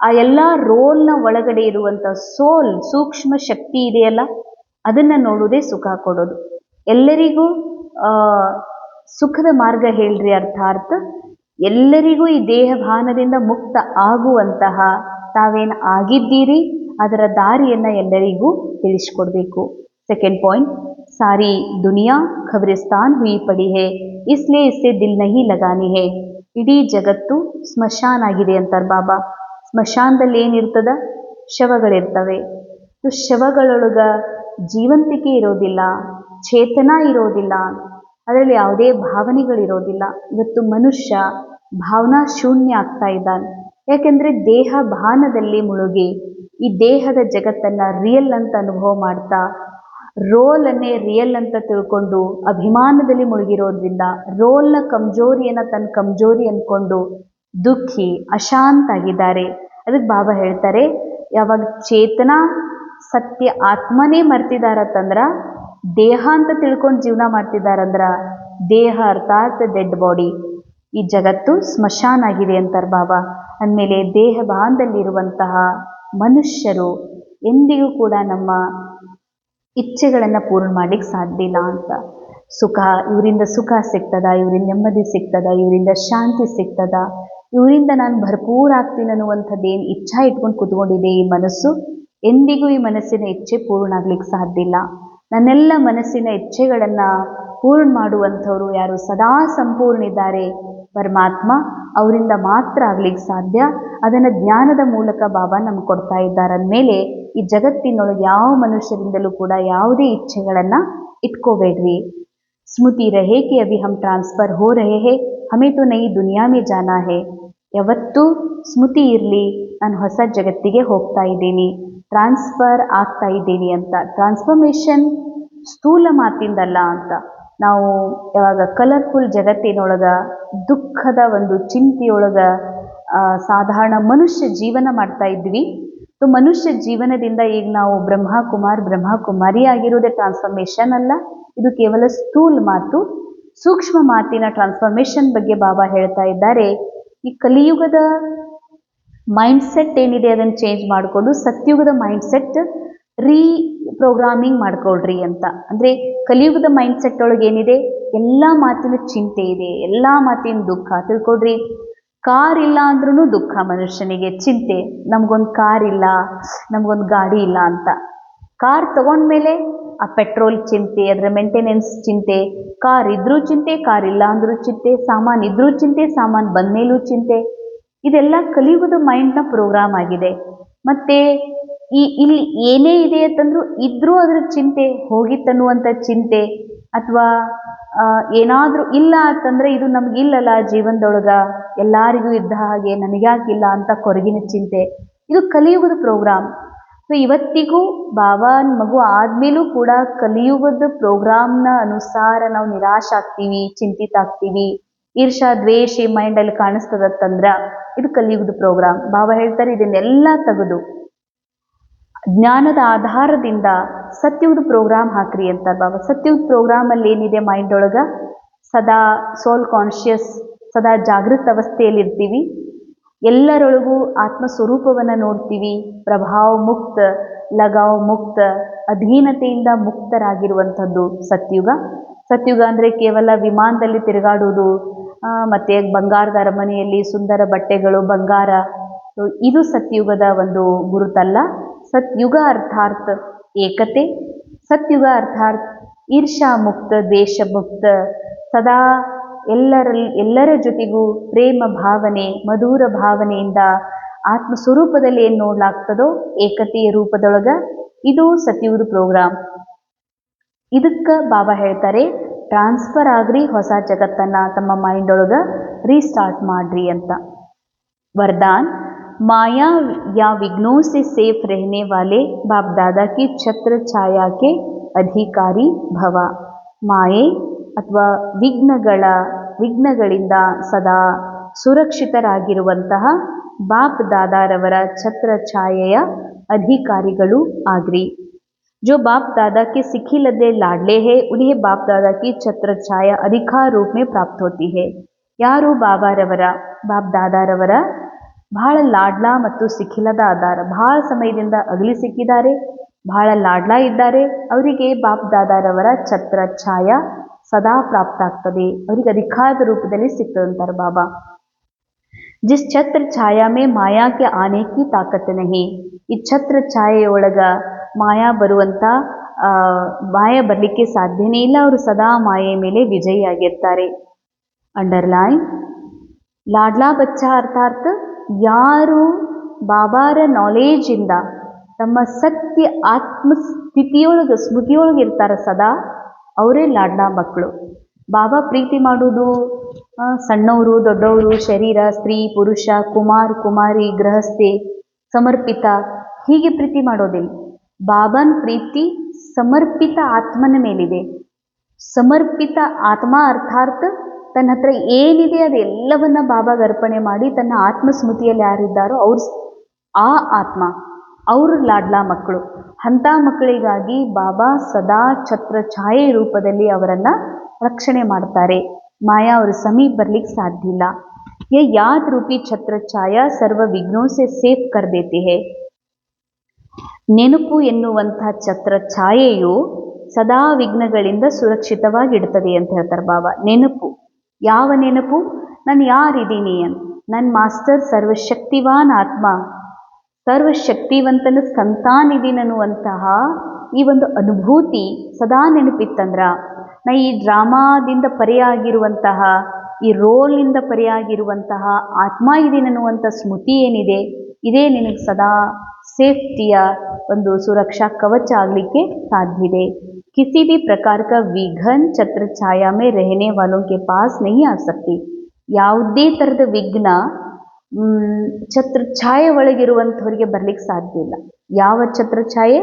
A: ಆ ಎಲ್ಲ ರೋಲ್ನ ಒಳಗಡೆ ಇರುವಂಥ ಸೋಲ್ ಸೂಕ್ಷ್ಮ ಶಕ್ತಿ ಇದೆಯಲ್ಲ ಅದನ್ನು ನೋಡೋದೇ ಸುಖ ಕೊಡೋದು. ಎಲ್ಲರಿಗೂ ಸುಖದ ಮಾರ್ಗ ಹೇಳ್ರಿ ಅರ್ಥಾತ್ ಎಲ್ಲರಿಗೂ ಈ ದೇಹಭಾನದಿಂದ ಮುಕ್ತ ಆಗುವಂತಹ ತಾವೇನು ಆಗಿದ್ದೀರಿ ಅದರ ದಾರಿಯನ್ನು ಎಲ್ಲರಿಗೂ ತಿಳಿಸ್ಕೊಡ್ಬೇಕು. ಸೆಕೆಂಡ್ ಪಾಯಿಂಟ್, ಸಾರಿ ದುನಿಯಾ ಖಬ್ರಿಸ್ತಾನ್ ಹುಯಿ ಪಡಿ ಹೇ ಇಸ್ಲಿಯೇ ಇಸ್ಸೆ ದಿಲ್ ನಹಿ ಲಗಾನಿ ಹೇ. ಇಡೀ ಜಗತ್ತು ಸ್ಮಶಾನ ಆಗಿದೆ ಅಂತಾರೆ ಬಾಬಾ. ಸ್ಮಶಾನದಲ್ಲಿ ಏನಿರ್ತದ? ಶವಗಳಿರ್ತವೆ. ಶವಗಳೊಳಗ ಜೀವಂತಿಕೆ ಇರೋದಿಲ್ಲ, ಚೇತನ ಇರೋದಿಲ್ಲ, ಅದರಲ್ಲಿ ಯಾವುದೇ ಭಾವನೆಗಳಿರೋದಿಲ್ಲ. ಇವತ್ತು ಮನುಷ್ಯ ಭಾವನಾ ಶೂನ್ಯ ಆಗ್ತಾ ಇದ್ದಾನೆ. ಯಾಕೆಂದರೆ ದೇಹ ಭಾನದಲ್ಲಿ ಮುಳುಗಿ ಈ ದೇಹದ ಜಗತ್ತನ್ನು ರಿಯಲ್ ಅಂತ ಅನುಭವ ಮಾಡ್ತಾ ರೋಲನ್ನೇ ರಿಯಲ್ ಅಂತ ತಿಳ್ಕೊಂಡು ಅಭಿಮಾನದಲ್ಲಿ ಮುಳುಗಿರೋದ್ರಿಂದ ರೋಲ್ನ ಕಮ್ಜೋರಿಯನ್ನು ತನ್ನ ಕಮ್ಜೋರಿ ಅಂದ್ಕೊಂಡು ದುಃಖಿ ಅಶಾಂತ ಆಗಿದ್ದಾರೆ. ಅದಕ್ಕೆ ಬಾಬಾ ಹೇಳ್ತಾರೆ ಯಾವಾಗ ಚೇತನ ಸತ್ಯ ಆತ್ಮನೇ ಮರ್ತಿದಾರತ್ತಂದ್ರೆ, ದೇಹ ಅಂತ ತಿಳ್ಕೊಂಡು ಜೀವನ ಮಾಡ್ತಿದ್ದಾರಂದ್ರೆ ದೇಹ ಅರ್ಥಾತ್ ಡೆಡ್ ಬಾಡಿ, ಈ ಜಗತ್ತು ಸ್ಮಶಾನ ಆಗಿದೆ ಅಂತಾರೆ ಬಾಬಾ. ಅಂದಮೇಲೆ ದೇಹ ಭಾನದಲ್ಲಿರುವಂತಹ ಮನುಷ್ಯರು ಎಂದಿಗೂ ಕೂಡ ನಮ್ಮ ಇಚ್ಛೆಗಳನ್ನು ಪೂರ್ಣ ಮಾಡಲಿಕ್ಕೆ ಸಾಧ್ಯ ಇಲ್ಲ ಅಂತ. ಸುಖ, ಇವರಿಂದ ಸುಖ ಸಿಗ್ತದ, ಇವರಿಂದ ನೆಮ್ಮದಿ ಸಿಗ್ತದ, ಇವರಿಂದ ಶಾಂತಿ ಸಿಗ್ತದ, ಇವರಿಂದ ನಾನು ಭರ್ಪೂರ್ ಆಗ್ತೀನಿ ಅನ್ನುವಂಥದ್ದೇನು ಇಚ್ಛಾ ಇಟ್ಕೊಂಡು ಕೂತ್ಕೊಂಡಿದೆ ಈ ಮನಸ್ಸು, ಎಂದಿಗೂ ಈ ಮನಸ್ಸಿನ ಇಚ್ಛೆ ಪೂರ್ಣ ಆಗ್ಲಿಕ್ಕೆ ಸಾಧ್ಯ ಇಲ್ಲ. ನನ್ನೆಲ್ಲ ಮನಸ್ಸಿನ ಇಚ್ಛೆಗಳನ್ನು ಪೂರ್ಣ ಮಾಡುವಂಥವ್ರು ಯಾರು ಸದಾ ಸಂಪೂರ್ಣ ಇದ್ದಾರೆ ಪರಮಾತ್ಮ, ಅವರಿಂದ ಮಾತ್ರ ಆಗ್ಲಿಕ್ಕೆ ಸಾಧ್ಯ. ಅದನ್ನು ಜ್ಞಾನದ ಮೂಲಕ ಬಾಬಾ ನಮ್ಗೆ ಕೊಡ್ತಾ ಇದ್ದಾರೆ. ಅಂದಮೇಲೆ ಈ ಜಗತ್ತಿನೊಳಗೆ ಯಾವ ಮನುಷ್ಯರಿಂದಲೂ ಕೂಡ ಯಾವುದೇ ಇಚ್ಛೆಗಳನ್ನು ಇಟ್ಕೋಬೇಡ್ರಿ. ಸ್ಮೃತಿ ರಹೇ ಕಿ ಅಭಿ ಹಮ್ ಟ್ರಾನ್ಸ್ಫರ್ ಹೋ ರಹೇ ಹೇ, ಹಮೇ ತೋ ನಯಿ ದುನಿಯಾ ಮೇ ಜಾನಾ ಹೇ. ಯಾವತ್ತೂ ಸ್ಮೃತಿ ಇರಲಿ, ನಾನು ಹೊಸ ಜಗತ್ತಿಗೆ ಹೋಗ್ತಾ ಇದ್ದೀನಿ, ಟ್ರಾನ್ಸ್ಫರ್ ಆಗ್ತಾ ಇದ್ದೀನಿ ಅಂತ. ಟ್ರಾನ್ಸ್ಫಾರ್ಮೇಷನ್ ಸ್ಥೂಲ ಮಾತಿಂದಲ್ಲ ಅಂತ. ನಾವು ಯಾವಾಗ ಕಲರ್ಫುಲ್ ಜಗತ್ತಿನೊಳಗೆ ದುಃಖದ ಒಂದು ಚಿಂತೆಯೊಳಗೆ ಸಾಧಾರಣ ಮನುಷ್ಯ ಜೀವನ ಮಾಡ್ತಾ ಇದ್ವಿ. ಮನುಷ್ಯ ಜೀವನದಿಂದ ಈಗ ನಾವು ಬ್ರಹ್ಮಕುಮಾರಿ ಆಗಿರೋದೇ ಟ್ರಾನ್ಸ್ಫಾರ್ಮೇಷನ್ ಅಲ್ಲ, ಇದು ಕೇವಲ ಸ್ಥೂಲ ಮಾತು. ಸೂಕ್ಷ್ಮ ಮಾತಿನ ಟ್ರಾನ್ಸ್ಫಾರ್ಮೇಷನ್ ಬಗ್ಗೆ ಬಾಬಾ ಹೇಳ್ತಾ ಇದ್ದಾರೆ. ಈ ಕಲಿಯುಗದ ಮೈಂಡ್ಸೆಟ್ ಏನಿದೆ ಅದನ್ನು ಚೇಂಜ್ ಮಾಡಿಕೊಂಡು ಸತ್ಯುಗದ ಮೈಂಡ್ಸೆಟ್ ಪ್ರೋಗ್ರಾಮಿಂಗ್ ಮಾಡ್ಕೊಳ್ರಿ ಅಂತ. ಅಂದರೆ ಕಲಿಯುಗದ ಮೈಂಡ್ಸೆಟ್ ಒಳಗೆ ಏನಿದೆ, ಎಲ್ಲ ಮಾತಿನ ಚಿಂತೆ ಇದೆ, ಎಲ್ಲ ಮಾತಿನ ದುಃಖ. ತಿಳ್ಕೊಡ್ರಿ, ಕಾರ್ ಇಲ್ಲ ಅಂದ್ರೂ ದುಃಖ ಮನುಷ್ಯನಿಗೆ, ಚಿಂತೆ. ನಮಗೊಂದು ಕಾರ್ ಇಲ್ಲ, ನಮಗೊಂದು ಗಾಡಿ ಇಲ್ಲ ಅಂತ. ಕಾರ್ ತಗೊಂಡ್ಮೇಲೆ ಆ ಪೆಟ್ರೋಲ್ ಚಿಂತೆ, ಅದರ ಮೇಂಟೆನೆನ್ಸ್ ಚಿಂತೆ, ಕಾರ್ ಇದ್ರೂ ಚಿಂತೆ, ಕಾರ್ ಇಲ್ಲ ಅಂದ್ರೂ ಚಿಂತೆ, ಸಾಮಾನು ಇದ್ರೂ ಚಿಂತೆ, ಸಾಮಾನು ಬಂದಮೇಲೂ ಚಿಂತೆ. ಇದೆಲ್ಲ ಕಲಿಯುಗದ ಮೈಂಡ್ನ ಪ್ರೋಗ್ರಾಮ್ ಆಗಿದೆ. ಮತ್ತು ಇಲ್ಲಿ ಏನೇ ಇದೆ ಅಂತಂದ್ರೂ ಇದ್ರೂ ಅದರ ಚಿಂತೆ, ಹೋಗಿತ್ತನ್ನುವಂಥ ಚಿಂತೆ, ಅಥವಾ ಏನಾದರೂ ಇಲ್ಲ ಅಂತಂದರೆ ಇದು ನಮಗಿಲ್ಲಲ್ಲ ಜೀವನದೊಳಗೆ, ಎಲ್ಲರಿಗೂ ಇದ್ದ ಹಾಗೆ ನನಗ್ಯಾಕಿಲ್ಲ ಅಂತ ಕೊರಗಿನ ಚಿಂತೆ. ಇದು ಕಲಿಯುಗದ ಪ್ರೋಗ್ರಾಮ್. ಸೊ ಇವತ್ತಿಗೂ ಬಾಬಾನ ಮಗು ಆದಮೇಲೂ ಕೂಡ ಕಲಿಯುಗದ ಪ್ರೋಗ್ರಾಮ್ನ ಅನುಸಾರ ನಾವು ನಿರಾಶೆ ಆಗ್ತೀವಿ, ಚಿಂತಿತ ಆಗ್ತೀವಿ, ಈರ್ಷಾ ದ್ವೇಷ ಈ ಮೈಂಡಲ್ಲಿ ಕಾಣಿಸ್ತದತ್ತಂದ್ರೆ ಇದು ಕಲಿಯುಗದ ಪ್ರೋಗ್ರಾಮ್. ಬಾಬಾ ಹೇಳ್ತಾರೆ ಇದನ್ನೆಲ್ಲ ತೆಗೆದು ಜ್ಞಾನದ ಆಧಾರದಿಂದ ಸತ್ಯುಗದ ಪ್ರೋಗ್ರಾಮ್ ಹಾಕ್ರಿ ಅಂತಾರೆ ಬಾಬಾ. ಸತ್ಯುಗದ ಪ್ರೋಗ್ರಾಮಲ್ಲಿ ಏನಿದೆ ಮೈಂಡ್ ಒಳಗೆ ಸದಾ ಸೋಲ್ ಕಾನ್ಷಿಯಸ್, ಸದಾ ಜಾಗೃತ ಅವಸ್ಥೆಯಲ್ಲಿರ್ತೀವಿ, ಎಲ್ಲರೊಳಗೂ ಆತ್ಮಸ್ವರೂಪವನ್ನು ನೋಡ್ತೀವಿ, ಪ್ರಭಾವ ಮುಕ್ತ, ಲಗಾವ್ ಮುಕ್ತ, ಅಧೀನತೆಯಿಂದ ಮುಕ್ತರಾಗಿರುವಂಥದ್ದು ಸತ್ಯುಗ. ಸತ್ಯುಗ ಅಂದರೆ ಕೇವಲ ವಿಮಾನದಲ್ಲಿ ತಿರುಗಾಡುವುದು, ಮತ್ತು ಬಂಗಾರದ ಅರಮನೆಯಲ್ಲಿ ಸುಂದರ ಬಟ್ಟೆಗಳು, ಬಂಗಾರ, ಇದು ಸತ್ಯುಗದ ಒಂದು ಗುರುತಲ್ಲ. ಸತ್ಯುಗ ಅರ್ಥಾತ್ ಏಕತೆ, ಸತ್ಯುಗ ಅರ್ಥಾತ್ ಈರ್ಷಾ ಮುಕ್ತ, ದೇಶ ಮುಕ್ತ, ಸದಾ ಎಲ್ಲರ ಜೊತೆಗೂ ಪ್ರೇಮ ಭಾವನೆ, ಮಧುರ ಭಾವನೆಯಿಂದ ಆತ್ಮಸ್ವರೂಪದಲ್ಲಿ ಏನು ನೋಡ್ಲಾಗ್ತದೋ ಏಕತೆಯ ರೂಪದೊಳಗೆ, ಇದು ಸತ್ಯುಗದ ಪ್ರೋಗ್ರಾಮ್. ಇದಕ್ಕೆ ಬಾಬಾ ಹೇಳ್ತಾರೆ ಟ್ರಾನ್ಸ್ಫರ್ ಆಗ್ರಿ, ಹೊಸ ಜಗತ್ತನ್ನು ತಮ್ಮ ಮೈಂಡ್ ಒಳಗೆ ರೀಸ್ಟಾರ್ಟ್ ಮಾಡ್ರಿ ಅಂತ. वरदान माया या विघ्नों से सेफ रहने वाले बाप दादा की छत्र छाया के अधिकारी भव. ಮಾಯೆ ಅಥವಾ ವಿಘ್ನಗಳಿಂದ ಸದಾ ಸುರಕ್ಷಿತರಾಗಿರುವಂತಹ ಬಾಪ್ ದಾದಾರವರ ಛತ್ರ ಛಾಯೆಯ ಅಧಿಕಾರಿಗಳು ಆಗ್ರಿ. जो बाप दादा के सिखी लदे लाडले है उन्हें बाप दादा की छत्र छाया अधिकार रूप में प्राप्त होती है. ಯಾರು ಬಾಪ್ ದಾದಾರವರ ಬಹಳ ಲಾಡ್ಲಾ ಮತ್ತು ಸಿಖಿಲದ ಆಧಾರ, ಬಹಳ ಸಮಯದಿಂದ ಅಗಲಿ ಸಿಕ್ಕಿದ್ದಾರೆ, ಬಹಳ ಲಾಡ್ಲಾ ಇದ್ದಾರೆ, ಅವರಿಗೆ ಬಾಪ್ ದಾದಾರವರ ಛತ್ರ ಛಾಯ ಸದಾ ಪ್ರಾಪ್ತ ಆಗ್ತದೆ, ಅವರಿಗೆ ಅಧಿಕಾರದ ರೂಪದಲ್ಲಿ ಸಿಗ್ತದಂತಾರೆ ಬಾಬಾ. ಜಿಸ್ ಛತ್ರ ಛಾಯಾ ಮೇ ಮಾಯಾ ಕೆ ಆನೆ ಕಿ ತಾಕತ್ ನಹಿ. ಈ ಛತ್ರ ಛಾಯೆಯೊಳಗ ಮಾಯಾ ಮಾಯಾ ಬರಲಿಕ್ಕೆ ಸಾಧ್ಯನೇ ಇಲ್ಲ, ಅವರು ಸದಾ ಮಾಯೆ ಮೇಲೆ ವಿಜಯಿಯಾಗಿರ್ತಾರೆ. ಅಂಡರ್ಲೈನ್ ಲಾಡ್ಲಾ ಬಚ್ಚಾ ಅರ್ಥಾತ್ ಯಾರು ಬಾಬಾರ ನಾಲೇಜಿಂದ ತಮ್ಮ ಸತ್ಯ ಆತ್ಮಸ್ಥಿತಿಯೊಳಗೆ ಸ್ಮೃತಿಯೊಳಗೆ ಇರ್ತಾರೆ ಸದಾ, ಅವರೇ ಲಾಡ್ಲಾ ಮಕ್ಕಳು. ಬಾಬಾ ಪ್ರೀತಿ ಮಾಡೋದು ಸಣ್ಣವರು ದೊಡ್ಡವರು, ಶರೀರ, ಸ್ತ್ರೀ ಪುರುಷ, ಕುಮಾರ್ ಕುಮಾರಿ, ಗೃಹಸ್ಥೆ, ಸಮರ್ಪಿತ, ಹೀಗೆ ಪ್ರೀತಿ ಮಾಡೋದಿಲ್ಲ. ಬಾಬಾನ ಪ್ರೀತಿ ಸಮರ್ಪಿತ ಆತ್ಮನ ಮೇಲಿದೆ. ಸಮರ್ಪಿತ ಆತ್ಮ ಅರ್ಥಾತ್ ತನ್ನ ಹತ್ರ ಏನಿದೆ ಅದೆಲ್ಲವನ್ನ ಬಾಬಾಗೆ ಅರ್ಪಣೆ ಮಾಡಿ ತನ್ನ ಆತ್ಮಸ್ಮೃತಿಯಲ್ಲಿ ಯಾರಿದ್ದಾರೋ ಆ ಆತ್ಮ, ಅವರು ಲಾಡ್ಲಾ ಮಕ್ಕಳು. ಅಂಥ ಮಕ್ಕಳಿಗಾಗಿ ಬಾಬಾ ಸದಾ ಛತ್ರ ಛಾಯೆ ರೂಪದಲ್ಲಿ ಅವರನ್ನು ರಕ್ಷಣೆ ಮಾಡ್ತಾರೆ. ಮಾಯಾ ಅವರ ಸಮೀಪ ಬರ್ಲಿಕ್ಕೆ ಸಾಧ್ಯ ಇಲ್ಲ. ये याद रूपी छत्र छाया सर्व विघ्नों से सेफ कर देती है. ನೆನಪು ಎನ್ನುವಂಥ ಛತ್ರ ಛಾಯೆಯು ಸದಾ ವಿಘ್ನಗಳಿಂದ ಸುರಕ್ಷಿತವಾಗಿಡ್ತದೆ ಅಂತ ಹೇಳ್ತಾರೆ ಬಾಬಾ. ನೆನಪು, ಯಾವ ನೆನಪು? ನಾನು ಯಾರಿದ್ದೀನಿ ಅಂತ, ನನ್ನ ಮಾಸ್ಟರ್ ಸರ್ವಶಕ್ತಿವಾನ್ ಆತ್ಮ, ಸರ್ವಶಕ್ತಿವಂತನ ಸಂತಾನಿದ್ದೀನಿ ಅನ್ನುವಂತಹ ಈ ಒಂದು ಅನುಭೂತಿ ಸದಾ ನೆನಪಿತ್ತಂದ್ರ, ನಾ ಈ ಡ್ರಾಮಾದಿಂದ ಪರೆಯಾಗಿರುವಂತಹ, ಈ ರೋಲ್ನಿಂದ ಪರೆಯಾಗಿರುವಂತಹ ಆತ್ಮ ಇದೀನಿ ಅನ್ನುವಂಥ ಸ್ಮೃತಿ ಏನಿದೆ, ಇದೇ ನಿನಗೆ ಸದಾ ಸೇಫ್ಟಿಯ ಒಂದು ಸುರಕ್ಷಾ ಕವಚ ಆಗಲಿಕ್ಕೆ ಸಾಧ್ಯ ಇದೆ. किसी भी प्रकार का विघ्न छत्र छाया में रहने वालों के पास नहीं आ सकती. ಯಾವುದೇ ಥರದ ವಿಘ್ನ ಛತ್ರ ಛಾಯೆ ಒಳಗಿರುವಂಥವ್ರಿಗೆ ಬರ್ಲಿಕ್ಕೆ ಸಾಧ್ಯ ಇಲ್ಲ. ಯಾವ ಛತ್ರ ಛಾಯೆ?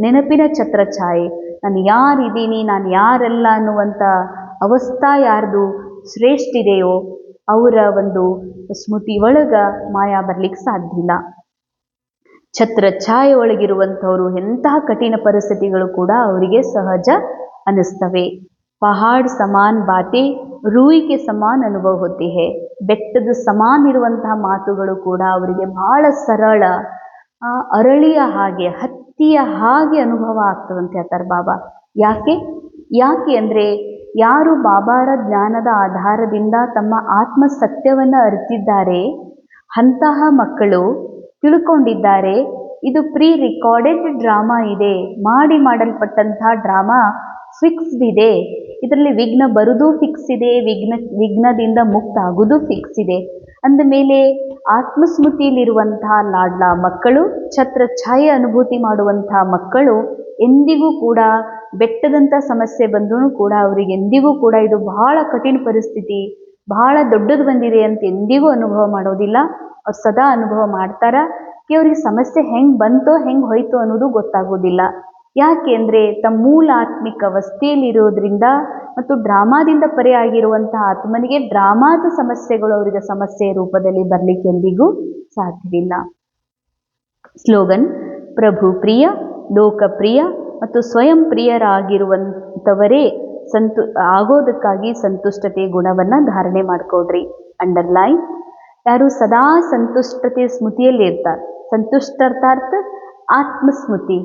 A: ನೆನಪಿನ ಛತ್ರ ಛಾಯೆ. ನಾನು ಯಾರಿದ್ದೀನಿ, ನಾನು ಯಾರಲ್ಲ ಅನ್ನುವಂಥ ಅವಸ್ಥಾ ಯಾರ್ದು ಶ್ರೇಷ್ಠ ಇದೆಯೋ ಅವರ ಒಂದು ಸ್ಮೃತಿ ಒಳಗ ಮಾಯಾ ಬರ್ಲಿಕ್ಕೆ ಸಾಧ್ಯ ಇಲ್ಲ. ಛತ್ರ ಛಾಯೆ ಒಳಗಿರುವಂಥವರು ಎಂತಹ ಕಠಿಣ ಪರಿಸ್ಥಿತಿಗಳು ಕೂಡ ಅವರಿಗೆ ಸಹಜ ಅನ್ನಿಸ್ತವೆ. ಪಹಾಡ್ ಸಮಾನ್ ಬಾತೆ ರೂಯಿಗೆ ಸಮಾನ್ ಅನುಭವ ಹೋತಿ ಹೇ. ಬೆಟ್ಟದ ಸಮಾನ ಇರುವಂತಹ ಮಾತುಗಳು ಕೂಡ ಅವರಿಗೆ ಬಹಳ ಸರಳ, ಅರಳಿಯ ಹಾಗೆ, ಹತ್ತಿಯ ಹಾಗೆ ಅನುಭವ ಆಗ್ತದಂತೆ ಹೇಳ್ತಾರೆ ಬಾಬಾ. ಯಾಕೆ ಅಂದರೆ ಯಾರು ಬಾಬಾರ ಜ್ಞಾನದ ಆಧಾರದಿಂದ ತಮ್ಮ ಆತ್ಮ ಸತ್ಯವನ್ನು ಅರಿತಿದ್ದಾರೆ, ಅಂತಹ ಮಕ್ಕಳು ತಿಳ್ಕೊಂಡಿದ್ದಾರೆ ಇದು ಪ್ರೀ ರೆಕಾರ್ಡೆಡ್ ಡ್ರಾಮಾ ಇದೆ, ಮಾಡಲ್ಪಟ್ಟಂತಹ ಡ್ರಾಮಾ ಫಿಕ್ಸ್ಡ್ ಇದೆ, ಇದರಲ್ಲಿ ವಿಘ್ನ ಬರುವುದು ಫಿಕ್ಸ್ ಇದೆ, ವಿಘ್ನದಿಂದ ಮುಕ್ತ ಆಗುವುದು ಫಿಕ್ಸ್ ಇದೆ. ಅಂದಮೇಲೆ ಆತ್ಮಸ್ಮೃತಿಯಲ್ಲಿರುವಂತಹ ಲಾಡ್ಲಾ ಮಕ್ಕಳು, ಛತ್ರ ಛಾಯೆ ಅನುಭೂತಿ ಮಾಡುವಂತಹ ಮಕ್ಕಳು ಎಂದಿಗೂ ಕೂಡ ಬೆಟ್ಟದಂಥ ಸಮಸ್ಯೆ ಬಂದ್ರೂ ಕೂಡ ಅವರಿಗೆ ಎಂದಿಗೂ ಕೂಡ ಇದು ಬಹಳ ಕಠಿಣ ಪರಿಸ್ಥಿತಿ, ಬಹಳ ದೊಡ್ಡದು ಬಂದಿದೆ ಅಂತ ಎಂದಿಗೂ ಅನುಭವ ಮಾಡೋದಿಲ್ಲ. ಅವ್ರು ಸದಾ ಅನುಭವ ಮಾಡ್ತಾರ. ಅವ್ರಿಗೆ ಸಮಸ್ಯೆ ಹೆಂಗೆ ಬಂತೋ ಹೆಂಗೆ ಹೋಯ್ತೋ ಅನ್ನೋದು ಗೊತ್ತಾಗೋದಿಲ್ಲ. ಯಾಕೆ ಅಂದರೆ ತಮ್ಮ ಮೂಲ ಆತ್ಮಿಕ ಅವಸ್ಥೆಯಲ್ಲಿರೋದ್ರಿಂದ ಮತ್ತು ಡ್ರಾಮಾದಿಂದ ಪರೆ ಆಗಿರುವಂತಹ ಆತ್ಮನಿಗೆ ಡ್ರಾಮಾದ ಸಮಸ್ಯೆಗಳು ಅವರಿಗೆ ಸಮಸ್ಯೆಯ ರೂಪದಲ್ಲಿ ಬರಲಿಕ್ಕೆ ಎಂದಿಗೂ ಸಾಧ್ಯವಿಲ್ಲ. ಸ್ಲೋಗನ್: ಪ್ರಭು ಪ್ರಿಯ, ಲೋಕಪ್ರಿಯ ಮತ್ತು ಸ್ವಯಂ ಪ್ರಿಯರಾಗಿರುವಂಥವರೇ ಆಗೋದಕ್ಕಾಗಿ ಸಂತುಷ್ಟತೆ ಗುಣವನ್ನು ಧಾರಣೆ ಮಾಡಿಕೊಡ್ರಿ. ಅಂಡರ್ಲೈನ್: ಯಾರು ಸದಾ ಸಂತುಷ್ಟತೆ ಸ್ಮೃತಿಯಲ್ಲಿ ಇರ್ತಾರೆ. ಸಂತುಷ್ಟರ್ಥಾರ್ಥ ಆತ್ಮಸ್ಮೃತಿ,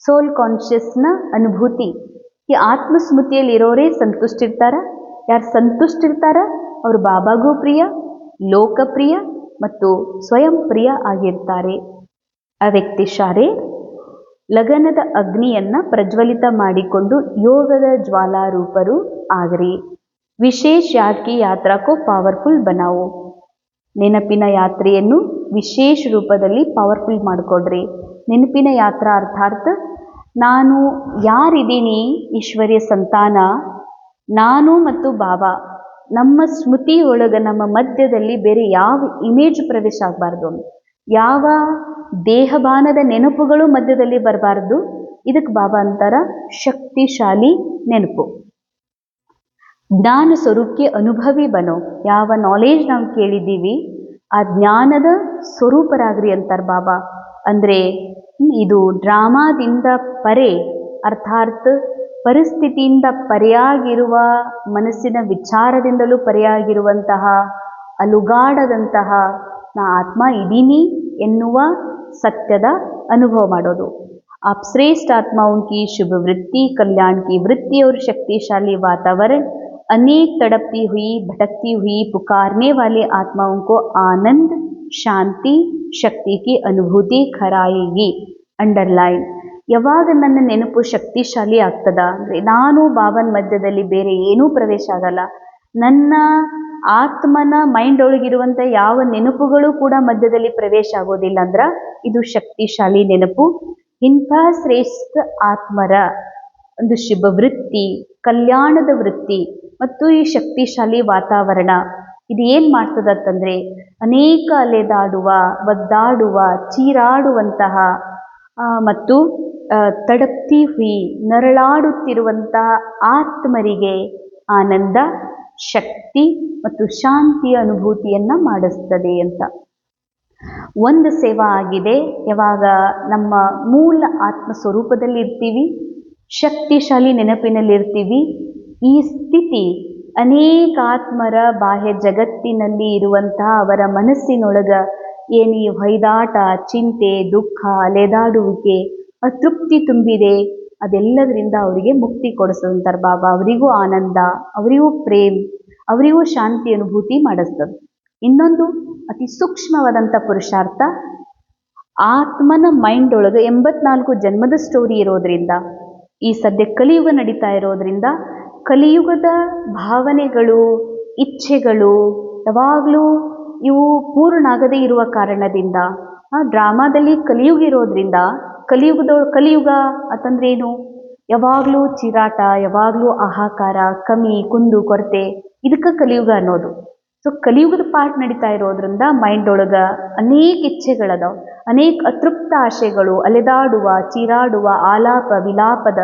A: ಸೋಲ್ ಕಾನ್ಷಿಯಸ್ನ ಅನುಭೂತಿ. ಈ ಆತ್ಮಸ್ಮೃತಿಯಲ್ಲಿ ಇರೋರೇ ಸಂತುಷ್ಟಿರ್ತಾರ. ಯಾರು ಸಂತುಷ್ಟಿರ್ತಾರ ಅವರು ಬಾಬಾಗೂ ಪ್ರಿಯ, ಲೋಕಪ್ರಿಯ ಮತ್ತು ಸ್ವಯಂ ಪ್ರಿಯ ಆಗಿರ್ತಾರೆ. ಆ ವ್ಯಕ್ತಿ ಶಾರೆ ಲಗನದ ಅಗ್ನಿಯನ್ನು ಪ್ರಜ್ವಲಿತ ಮಾಡಿಕೊಂಡು ಯೋಗದ ಜ್ವಾಲಾರೂಪರು ಆಗ್ರಿ. ವಿಶೇಷ ಯಾದ್ ಕಿ ಯಾತ್ರಾ ಕೋ ಪವರ್ಫುಲ್ ಬನಾವೋ. ನೆನಪಿನ ಯಾತ್ರೆಯನ್ನು ವಿಶೇಷ ರೂಪದಲ್ಲಿ ಪವರ್ಫುಲ್ ಮಾಡಿಕೊಡ್ರಿ. ನೆನಪಿನ ಯಾತ್ರಾ ಅರ್ಥಾರ್ಥ ನಾನು ಯಾರಿದ್ದೀನಿ, ಈಶ್ವರ್ಯ ಸಂತಾನ, ನಾನು ಮತ್ತು ಬಾಬಾ ನಮ್ಮ ಸ್ಮೃತಿಯೊಳಗೆ ನಮ್ಮ ಮಧ್ಯದಲ್ಲಿ ಬೇರೆ ಯಾವ ಇಮೇಜ್ ಪ್ರವೇಶ ಆಗಬಾರ್ದು, ಯಾವ ದೇಹಭಾನದ ನೆನಪುಗಳು ಮಧ್ಯದಲ್ಲಿ ಬರಬಾರ್ದು. ಇದಕ್ಕೆ ಬಾಬಾ ಅಂತಾರ ಶಕ್ತಿಶಾಲಿ ನೆನಪು. ಜ್ಞಾನ ಸ್ವರೂಪಕ್ಕೆ ಅನುಭವಿ ಬನೋ. ಯಾವ ನಾಲೆಜ್ ನಾವು ಕೇಳಿದ್ದೀವಿ ಆ ಜ್ಞಾನದ ಸ್ವರೂಪರಾಗ್ರಿ ಅಂತಾರೆ ಬಾಬಾ. ಅಂದರೆ ಇದು ಡ್ರಾಮಾದಿಂದ ಪರೆ ಅರ್ಥಾತ್ ಪರಿಸ್ಥಿತಿಯಿಂದ ಪರೆಯಾಗಿರುವ, ಮನಸ್ಸಿನ ವಿಚಾರದಿಂದಲೂ ಪರೆಯಾಗಿರುವಂತಹ, ಅಲುಗಾಡದಂತಹ ನಾ ಆತ್ಮ ಇದ್ದೀನಿ ಎನ್ನುವ ಸತ್ಯದ ಅನುಭವ ಮಾಡೋದು. आप श्रेष्ठ आत्माओं की शुभ वृत्ति, कल्याण की वृत्ति और शक्तिशाली वातावरण, अनेक तड़पती हुई, भटकती हुई, पुकारने वाले आत्माओं को आनंद, ಶಾಂತಿ, ಶಕ್ತಿ ಕಿ ಅನುಭೂತಿ ಖರಾಯೇಗಿ. ಅಂಡರ್ಲೈನ್: ಯಾವಾಗ ನನ್ನ ನೆನಪು ಶಕ್ತಿಶಾಲಿ ಆಗ್ತದ ಅಂದರೆ ನಾನು ಬಾಬನ ಮಧ್ಯದಲ್ಲಿ ಬೇರೆ ಏನೂ ಪ್ರವೇಶ ಆಗಲ್ಲ, ನನ್ನ ಆತ್ಮನ ಮೈಂಡ್ ಒಳಗಿರುವಂಥ ಯಾವ ನೆನಪುಗಳು ಕೂಡ ಮಧ್ಯದಲ್ಲಿ ಪ್ರವೇಶ ಆಗೋದಿಲ್ಲ ಅಂದ್ರೆ ಇದು ಶಕ್ತಿಶಾಲಿ ನೆನಪು. ಇಂಥ ಶ್ರೇಷ್ಠ ಆತ್ಮರ ಒಂದು ಶುಭ ವೃತ್ತಿ, ಕಲ್ಯಾಣದ ವೃತ್ತಿ ಮತ್ತು ಈ ಶಕ್ತಿಶಾಲಿ ವಾತಾವರಣ ಇದು ಏನು ಮಾಡ್ತದಂತಂದರೆ ಅನೇಕ ಅಲೆದಾಡುವ, ಒದ್ದಾಡುವ, ಚೀರಾಡುವಂತಹ ಮತ್ತು ತಡಪ್ತಿ ಹುಯಿ ನರಳಾಡುತ್ತಿರುವಂತಹ ಆತ್ಮರಿಗೆ ಆನಂದ, ಶಕ್ತಿ ಮತ್ತು ಶಾಂತಿಯ ಅನುಭೂತಿಯನ್ನು ಮಾಡಿಸ್ತದೆ ಅಂತ. ಒಂದು ಸೇವಾ ಆಗಿದೆ. ಯಾವಾಗ ನಮ್ಮ ಮೂಲ ಆತ್ಮ ಸ್ವರೂಪದಲ್ಲಿ ಇರ್ತೀವಿ, ಶಕ್ತಿಶಾಲಿ ನೆನಪಿನಲ್ಲಿರ್ತೀವಿ, ಈ ಸ್ಥಿತಿ ಅನೇಕ ಆತ್ಮರ ಬಾಹ್ಯ ಜಗತ್ತಿನಲ್ಲಿ ಇರುವಂತಹ ಅವರ ಮನಸ್ಸಿನೊಳಗ ಏನಿ ಹೊಯ್ದಾಟ, ಚಿಂತೆ, ದುಃಖ, ಅಲೆದಾಡುವಿಕೆ, ಅತೃಪ್ತಿ ತುಂಬಿದೆ, ಅದೆಲ್ಲದರಿಂದ ಅವರಿಗೆ ಮುಕ್ತಿ ಕೊಡಿಸಂತಾರೆ ಬಾಬಾ. ಅವರಿಗೂ ಆನಂದ, ಅವರಿಗೂ ಪ್ರೇಮ್, ಅವರಿಗೂ ಶಾಂತಿ ಅನುಭೂತಿ ಮಾಡಿಸ್ತದೆ. ಇನ್ನೊಂದು ಅತಿ ಸೂಕ್ಷ್ಮವಾದಂಥ ಪುರುಷಾರ್ಥ, ಆತ್ಮನ ಮೈಂಡ್ ಒಳಗೆ 84 ಜನ್ಮದ ಸ್ಟೋರಿ ಇರೋದ್ರಿಂದ, ಈ ಸದ್ಯ ಕಲಿಯುಗ ನಡೀತಾ ಇರೋದ್ರಿಂದ ಕಲಿಯುಗದ ಭಾವನೆಗಳು, ಇಚ್ಛೆಗಳು ಯಾವಾಗಲೂ ಇವು ಪೂರ್ಣ ಆಗದೇ ಇರುವ ಕಾರಣದಿಂದ ಡ್ರಾಮಾದಲ್ಲಿ ಕಲಿಯುಗ ಇರೋದ್ರಿಂದ, ಕಲಿಯುಗ ಅಂತಂದ್ರೇನು? ಯಾವಾಗಲೂ ಚಿರಾಟ, ಯಾವಾಗಲೂ ಆಹಾಕಾರ, ಕಮ್ಮಿ, ಕುಂದು ಕೊರತೆ, ಇದಕ್ಕೆ ಕಲಿಯುಗ ಅನ್ನೋದು. ಸೊ ಕಲಿಯುಗದ ಪಾಠ ನಡೀತಾ ಇರೋದ್ರಿಂದ ಮೈಂಡ್ ಒಳಗೆ ಅನೇಕ ಇಚ್ಛೆಗಳದಾವ, ಅನೇಕ ಅತೃಪ್ತ ಆಶೆಗಳು, ಅಲೆದಾಡುವ, ಚೀರಾಡುವ, ಆಲಾಪ ವಿಲಾಪದ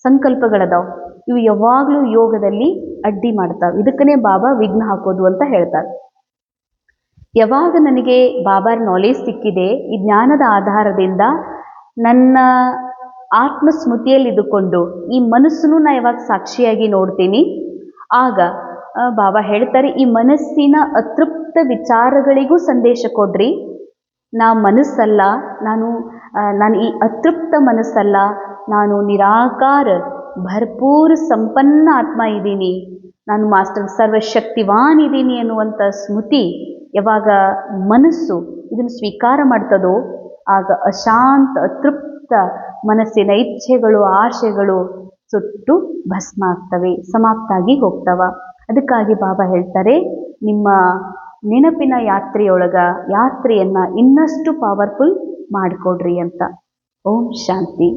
A: ಸಂಕಲ್ಪಗಳದಾವ. ಇವು ಯಾವಾಗಲೂ ಯೋಗದಲ್ಲಿ ಅಡ್ಡಿ ಮಾಡ್ತಾವೆ. ಇದಕ್ಕನೇ ಬಾಬಾ ವಿಘ್ನ ಹಾಕೋದು ಅಂತ ಹೇಳ್ತಾರೆ. ಯಾವಾಗ ನನಗೆ ಬಾಬಾರ ನಾಲೆಜ್ ಸಿಕ್ಕಿದೆ, ಈ ಜ್ಞಾನದ ಆಧಾರದಿಂದ ನನ್ನ ಆತ್ಮಸ್ಮೃತಿಯಲ್ಲಿ ಇದ್ದುಕೊಂಡು ಈ ಮನಸ್ಸನ್ನು ನಾ ಯಾವಾಗ ಸಾಕ್ಷಿಯಾಗಿ ನೋಡ್ತೀನಿ, ಆಗ ಬಾಬಾ ಹೇಳ್ತಾರೆ, ಈ ಮನಸ್ಸಿನ ಅತೃಪ್ತ ವಿಚಾರಗಳಿಗೂ ಸಂದೇಶ ಕೊಡ್ರಿ. ನಾ ಮನಸ್ಸಲ್ಲ, ನಾನು ಈ ಅತೃಪ್ತ ಮನಸ್ಸಲ್ಲ, ನಾನು ನಿರಾಕಾರ ಭರ್ಪೂರ್ ಸಂಪನ್ನ ಆತ್ಮ ಇದ್ದೀನಿ, ನಾನು ಮಾಸ್ಟರ್ ಸರ್ವಶಕ್ತಿವಾನ್ ಇದ್ದೀನಿ ಅನ್ನುವಂಥ ಸ್ಮೃತಿ ಯಾವಾಗ ಮನಸ್ಸು ಇದನ್ನು ಸ್ವೀಕಾರ ಮಾಡ್ತದೋ, ಆಗ ಅಶಾಂತ ಅತೃಪ್ತ ಮನಸ್ಸಿನ ಇಚ್ಛೆಗಳು, ಆಶೆಗಳು ಸುಟ್ಟು ಭಸ್ಮ ಆಗ್ತವೆ, ಸಮಾಪ್ತ ಆಗಿ ಹೋಗ್ತವ. ಅದಕ್ಕಾಗಿ ಬಾಬಾ ಹೇಳ್ತಾರೆ, ನಿಮ್ಮ ನೆನಪಿನ ಯಾತ್ರೆಯನ್ನು ಇನ್ನಷ್ಟು ಪವರ್ಫುಲ್ ಮಾಡಿಕೊಡ್ರಿ ಅಂತ. ಓಂ ಶಾಂತಿ.